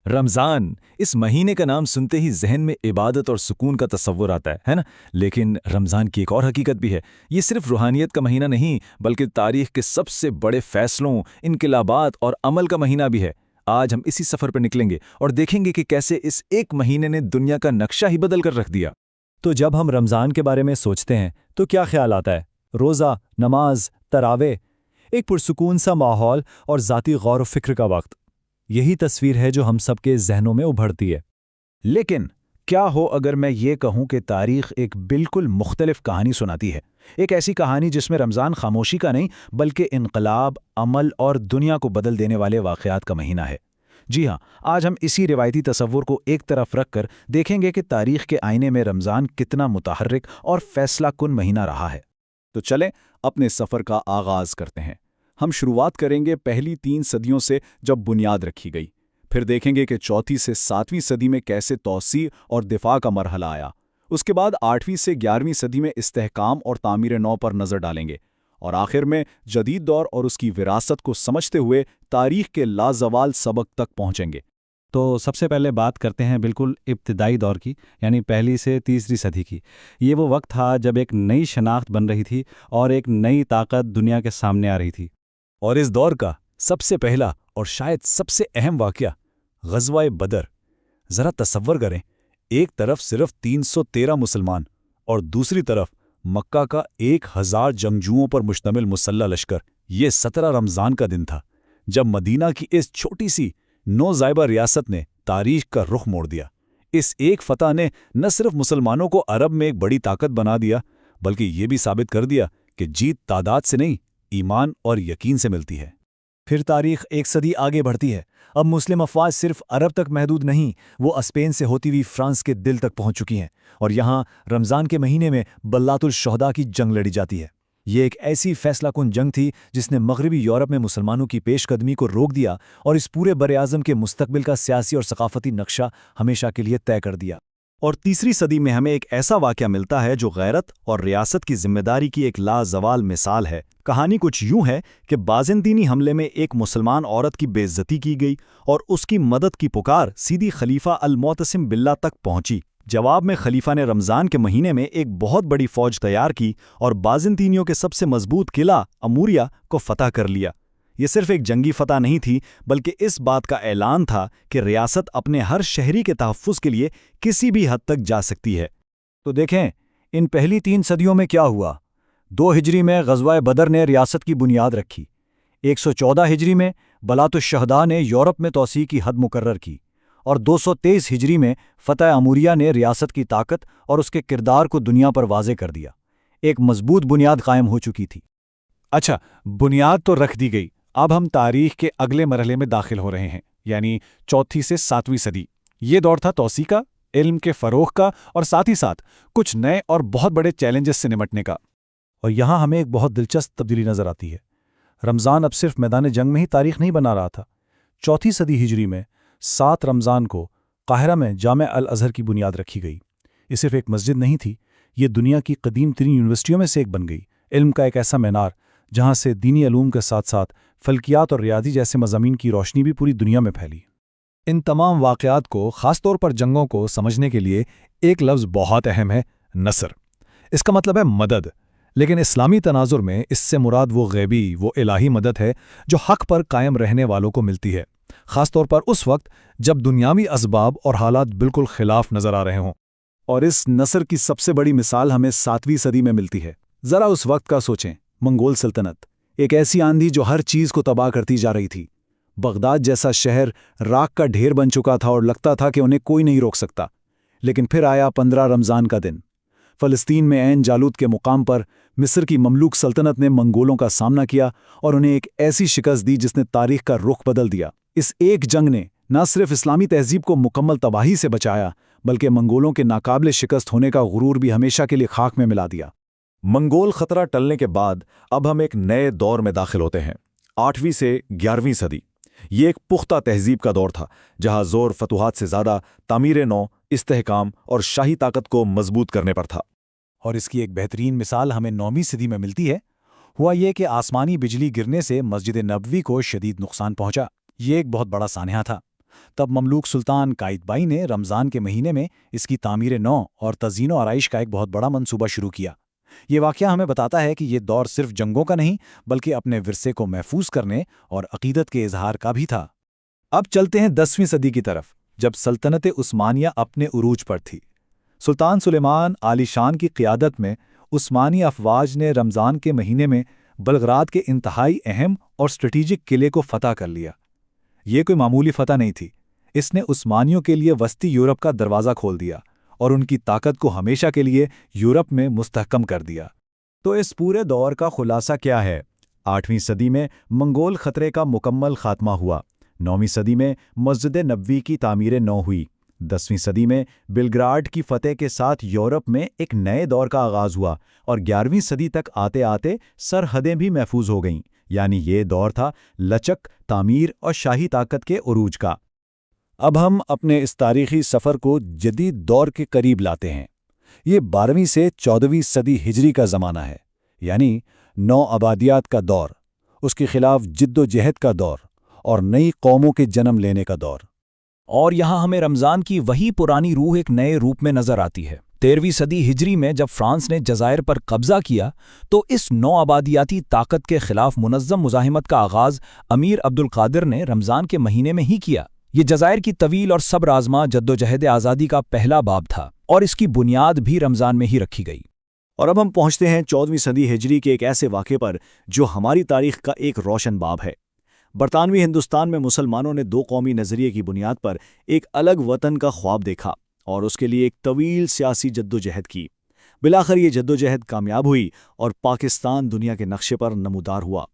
رمضان اس مہینے کا نام سنتے ہی ذہن میں عبادت اور سکون کا تصور آتا ہے نا؟ لیکن رمضان کی ایک اور حقیقت بھی ہے۔ یہ صرف روحانیت کا مہینہ نہیں بلکہ تاریخ کے سب سے بڑے فیصلوں، انقلابات اور عمل کا مہینہ بھی ہے۔ آج ہم اسی سفر پر نکلیں گے اور دیکھیں گے کہ کیسے اس ایک مہینے نے دنیا کا نقشہ ہی بدل کر رکھ دیا۔ تو جب ہم رمضان کے بارے میں سوچتے ہیں تو کیا خیال آتا ہے؟ روزہ، نماز، تراویح، ایک پرسکون سا ماحول اور ذاتی غور و فکر کا وقت۔ یہی تصویر ہے جو ہم سب کے ذہنوں میں ابھرتی ہے۔ لیکن کیا ہو اگر میں یہ کہوں کہ تاریخ ایک بالکل مختلف کہانی سناتی ہے، ایک ایسی کہانی جس میں رمضان خاموشی کا نہیں بلکہ انقلاب، عمل اور دنیا کو بدل دینے والے واقعات کا مہینہ ہے۔ جی ہاں، آج ہم اسی روایتی تصور کو ایک طرف رکھ کر دیکھیں گے کہ تاریخ کے آئینے میں رمضان کتنا متحرک اور فیصلہ کن مہینہ رہا ہے۔ تو چلیں اپنے سفر کا آغاز کرتے ہیں۔ ہم شروعات کریں گے پہلی 3 صدیوں سے جب بنیاد رکھی گئی، پھر دیکھیں گے کہ 4 سے 7ویں صدی میں کیسے توسیع اور دفاع کا مرحلہ آیا۔ اس کے بعد 8ویں سے 11ویں صدی میں استحکام اور تعمیر نو پر نظر ڈالیں گے، اور آخر میں جدید دور اور اس کی وراثت کو سمجھتے ہوئے تاریخ کے لازوال سبق تک پہنچیں گے۔ تو سب سے پہلے بات کرتے ہیں بالکل ابتدائی دور کی، یعنی پہلی سے تیسری صدی کی۔ یہ وہ وقت تھا جب ایک نئی شناخت بن رہی تھی اور ایک نئی طاقت دنیا کے سامنے آ رہی تھی۔ اور اس دور کا سب سے پہلا اور شاید سب سے اہم واقعہ غزوہ بدر۔ ذرا تصور کریں، ایک طرف صرف 313 مسلمان اور دوسری طرف مکہ کا 1000 جنگجوؤں پر مشتمل مسلح لشکر۔ یہ 17 رمضان کا دن تھا جب مدینہ کی اس چھوٹی سی نوزائبہ ریاست نے تاریخ کا رخ موڑ دیا۔ اس ایک فتح نے نہ صرف مسلمانوں کو عرب میں ایک بڑی طاقت بنا دیا بلکہ یہ بھی ثابت کر دیا کہ جیت تعداد سے نہیں، ایمان اور یقین سے ملتی ہے۔ پھر تاریخ ایک صدی آگے بڑھتی ہے۔ اب مسلم افواج صرف عرب تک محدود نہیں، وہ اسپین سے ہوتی ہوئی فرانس کے دل تک پہنچ چکی ہیں، اور یہاں رمضان کے مہینے میں بلات الشہداء کی جنگ لڑی جاتی ہے۔ یہ ایک ایسی فیصلہ کن جنگ تھی جس نے مغربی یورپ میں مسلمانوں کی پیش قدمی کو روک دیا اور اس پورے براعظم کے مستقبل کا سیاسی اور ثقافتی نقشہ ہمیشہ کے لیے طے کر دیا۔ اور تیسری صدی میں ہمیں ایک ایسا واقعہ ملتا ہے جو غیرت اور ریاست کی ذمہ داری کی ایک لازوال مثال ہے۔ کہانی کچھ یوں ہے کہ بازنطینی حملے میں ایک مسلمان عورت کی بے عزتی کی گئی اور اس کی مدد کی پکار سیدھی خلیفہ المعتصم باللہ تک پہنچی۔ جواب میں خلیفہ نے رمضان کے مہینے میں ایک بہت بڑی فوج تیار کی اور بازنطینیوں کے سب سے مضبوط قلعہ اموریہ کو فتح کر لیا۔ یہ صرف ایک جنگی فتح نہیں تھی بلکہ اس بات کا اعلان تھا کہ ریاست اپنے ہر شہری کے تحفظ کے لیے کسی بھی حد تک جا سکتی ہے۔ تو دیکھیں ان پہلی 3 صدیوں میں کیا ہوا۔ 2 ہجری میں غزوہ بدر نے ریاست کی بنیاد رکھی۔ 114 ہجری میں بلات الشہداء نے یورپ میں توسیع کی حد مقرر کی، اور 223 ہجری میں فتح اموریہ نے ریاست کی طاقت اور اس کے کردار کو دنیا پر واضح کر دیا۔ ایک مضبوط بنیاد قائم ہو چکی تھی۔ اچھا، بنیاد تو رکھ دی گئی، اب ہم تاریخ کے اگلے مرحلے میں داخل ہو رہے ہیں، یعنی 4 سے 7ویں صدی۔ یہ دور تھا توسیع کا، علم کے فروغ کا اور ساتھ ہی ساتھ کچھ نئے اور بہت بڑے چیلنجز سے نمٹنے کا۔ اور یہاں ہمیں ایک بہت دلچسپ تبدیلی نظر آتی ہے۔ رمضان اب صرف میدان جنگ میں ہی تاریخ نہیں بنا رہا تھا۔ 4 صدی ہجری میں 7 رمضان کو قاہرہ میں جامع الازہر کی بنیاد رکھی گئی۔ یہ صرف ایک مسجد نہیں تھی، یہ دنیا کی قدیم ترین یونیورسٹیوں میں سے ایک بن گئی، علم کا ایک ایسا مینار جہاں سے دینی علوم کے ساتھ ساتھ فلکیات اور ریاضی جیسے مضامین کی روشنی بھی پوری دنیا میں پھیلی۔ ان تمام واقعات کو، خاص طور پر جنگوں کو سمجھنے کے لیے ایک لفظ بہت اہم ہے: نصر۔ اس کا مطلب ہے مدد، لیکن اسلامی تناظر میں اس سے مراد وہ غیبی، وہ الہی مدد ہے جو حق پر قائم رہنے والوں کو ملتی ہے، خاص طور پر اس وقت جب دنیاوی اسباب اور حالات بالکل خلاف نظر آ رہے ہوں۔ اور اس نصر کی سب سے بڑی مثال ہمیں 7ویں صدی میں ملتی ہے۔ ذرا اس وقت کا سوچیں، منگول سلطنت، ایک ایسی آندھی جو ہر چیز کو تباہ کرتی جا رہی تھی۔ بغداد جیسا شہر راکھ کا ڈھیر بن چکا تھا اور لگتا تھا کہ انہیں کوئی نہیں روک سکتا۔ لیکن پھر آیا 15 رمضان کا دن۔ فلسطین میں عین جالوت کے مقام پر مصر کی مملوک سلطنت نے منگولوں کا سامنا کیا اور انہیں ایک ایسی شکست دی جس نے تاریخ کا رخ بدل دیا۔ اس ایک جنگ نے نہ صرف اسلامی تہذیب کو مکمل تباہی سے بچایا بلکہ منگولوں کے ناقابل شکست ہونے کا غرور بھی ہمیشہ کے لیے خاک میں ملا دیا۔ منگول خطرہ ٹلنے کے بعد اب ہم ایک نئے دور میں داخل ہوتے ہیں، 8ویں سے 11ویں صدی۔ یہ ایک پختہ تہذیب کا دور تھا جہاں زور فتوحات سے زیادہ تعمیر نو، استحکام اور شاہی طاقت کو مضبوط کرنے پر تھا۔ اور اس کی ایک بہترین مثال ہمیں 9ویں صدی میں ملتی ہے۔ ہوا یہ کہ آسمانی بجلی گرنے سے مسجد نبوی کو شدید نقصان پہنچا۔ یہ ایک بہت بڑا سانحہ تھا۔ تب مملوک سلطان قائتبائی نے رمضان کے مہینے میں اس کی تعمیر نو اور تزئین و آرائش کا ایک بہت بڑا منصوبہ شروع کیا۔ یہ واقعہ ہمیں بتاتا ہے کہ یہ دور صرف جنگوں کا نہیں بلکہ اپنے ورثے کو محفوظ کرنے اور عقیدت کے اظہار کا بھی تھا۔ اب چلتے ہیں 10ویں صدی کی طرف، جب سلطنت عثمانیہ اپنے عروج پر تھی۔ سلطان سلیمان عالی شان کی قیادت میں عثمانی افواج نے رمضان کے مہینے میں بلغراد کے انتہائی اہم اور اسٹریٹجک قلعے کو فتح کر لیا۔ یہ کوئی معمولی فتح نہیں تھی، اس نے عثمانیوں کے لیے وسطی یورپ کا دروازہ کھول دیا اور ان کی طاقت کو ہمیشہ کے لیے یورپ میں مستحکم کر دیا۔ تو اس پورے دور کا خلاصہ کیا ہے؟ 8ویں صدی میں منگول خطرے کا مکمل خاتمہ ہوا، 9ویں صدی میں مسجد نبوی کی تعمیر نو ہوئی، 10ویں صدی میں بلگراڈ کی فتح کے ساتھ یورپ میں ایک نئے دور کا آغاز ہوا، اور 11ویں صدی تک آتے آتے سرحدیں بھی محفوظ ہو گئیں۔ یعنی یہ دور تھا لچک، تعمیر اور شاہی طاقت کے عروج کا۔ اب ہم اپنے اس تاریخی سفر کو جدید دور کے قریب لاتے ہیں۔ یہ 12ویں سے 14ویں صدی ہجری کا زمانہ ہے، یعنی نو آبادیات کا دور، اس کے خلاف جد و جہد کا دور اور نئی قوموں کے جنم لینے کا دور۔ اور یہاں ہمیں رمضان کی وہی پرانی روح ایک نئے روپ میں نظر آتی ہے۔ 13ویں صدی ہجری میں جب فرانس نے جزائر پر قبضہ کیا تو اس نو آبادیاتی طاقت کے خلاف منظم مزاحمت کا آغاز امیر عبدالقادر نے رمضان کے مہینے میں ہی کیا۔ یہ جزائر کی طویل اور صبر آزما جدوجہد آزادی کا پہلا باب تھا، اور اس کی بنیاد بھی رمضان میں ہی رکھی گئی۔ اور اب ہم پہنچتے ہیں 14ویں صدی ہجری کے ایک ایسے واقعے پر جو ہماری تاریخ کا ایک روشن باب ہے۔ برطانوی ہندوستان میں مسلمانوں نے دو قومی نظریے کی بنیاد پر ایک الگ وطن کا خواب دیکھا اور اس کے لیے ایک طویل سیاسی جدوجہد کی۔ بالآخر یہ جدوجہد کامیاب ہوئی اور پاکستان دنیا کے نقشے پر نمودار ہوا۔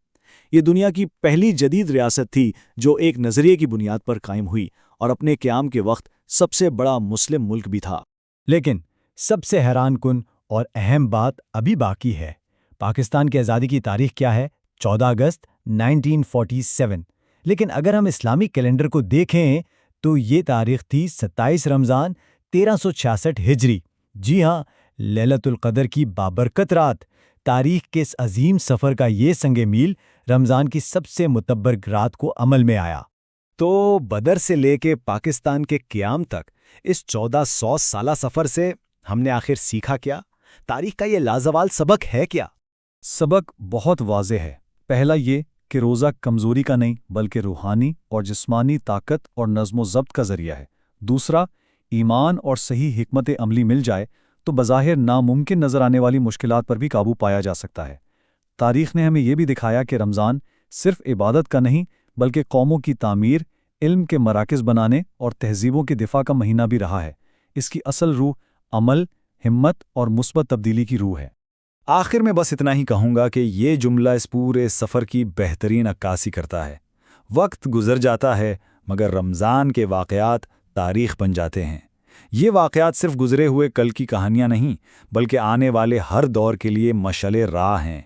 یہ دنیا کی پہلی جدید ریاست تھی جو ایک نظریے کی بنیاد پر قائم ہوئی اور اپنے قیام کے وقت سب سے بڑا مسلم ملک بھی تھا۔ لیکن سب سے حیران کن اور اہم بات ابھی باقی ہے۔ پاکستان کی آزادی کی تاریخ کیا ہے؟ 14 اگست 1947۔ لیکن اگر ہم اسلامی کیلنڈر کو دیکھیں تو یہ تاریخ تھی 27 رمضان 1366 ہجری۔ جی ہاں، لیلۃ القدر کی بابرکت رات۔ تاریخ کے اس عظیم سفر کا یہ سنگ میل رمضان کی سب سے متبر رات کو عمل میں آیا۔ تو بدر سے لے کے پاکستان کے قیام تک اس 1400 سالہ سفر سے ہم نے آخر سیکھا کیا؟ تاریخ کا یہ لازوال سبق ہے کیا؟ سبق بہت واضح ہے۔ پہلا یہ کہ روزہ کمزوری کا نہیں بلکہ روحانی اور جسمانی طاقت اور نظم و ضبط کا ذریعہ ہے۔ دوسرا، ایمان اور صحیح حکمت عملی مل جائے تو بظاہر ناممکن نظر آنے والی مشکلات پر بھی قابو پایا جا سکتا ہے۔ تاریخ نے ہمیں یہ بھی دکھایا کہ رمضان صرف عبادت کا نہیں بلکہ قوموں کی تعمیر، علم کے مراکز بنانے اور تہذیبوں کے دفاع کا مہینہ بھی رہا ہے۔ اس کی اصل روح عمل، ہمت اور مثبت تبدیلی کی روح ہے۔ آخر میں بس اتنا ہی کہوں گا کہ یہ جملہ اس پورے سفر کی بہترین عکاسی کرتا ہے۔ وقت گزر جاتا ہے مگر رمضان کے واقعات تاریخ بن جاتے ہیں۔ یہ واقعات صرف گزرے ہوئے کل کی کہانیاں نہیں بلکہ آنے والے ہر دور کے لیے مشعل راہ ہیں۔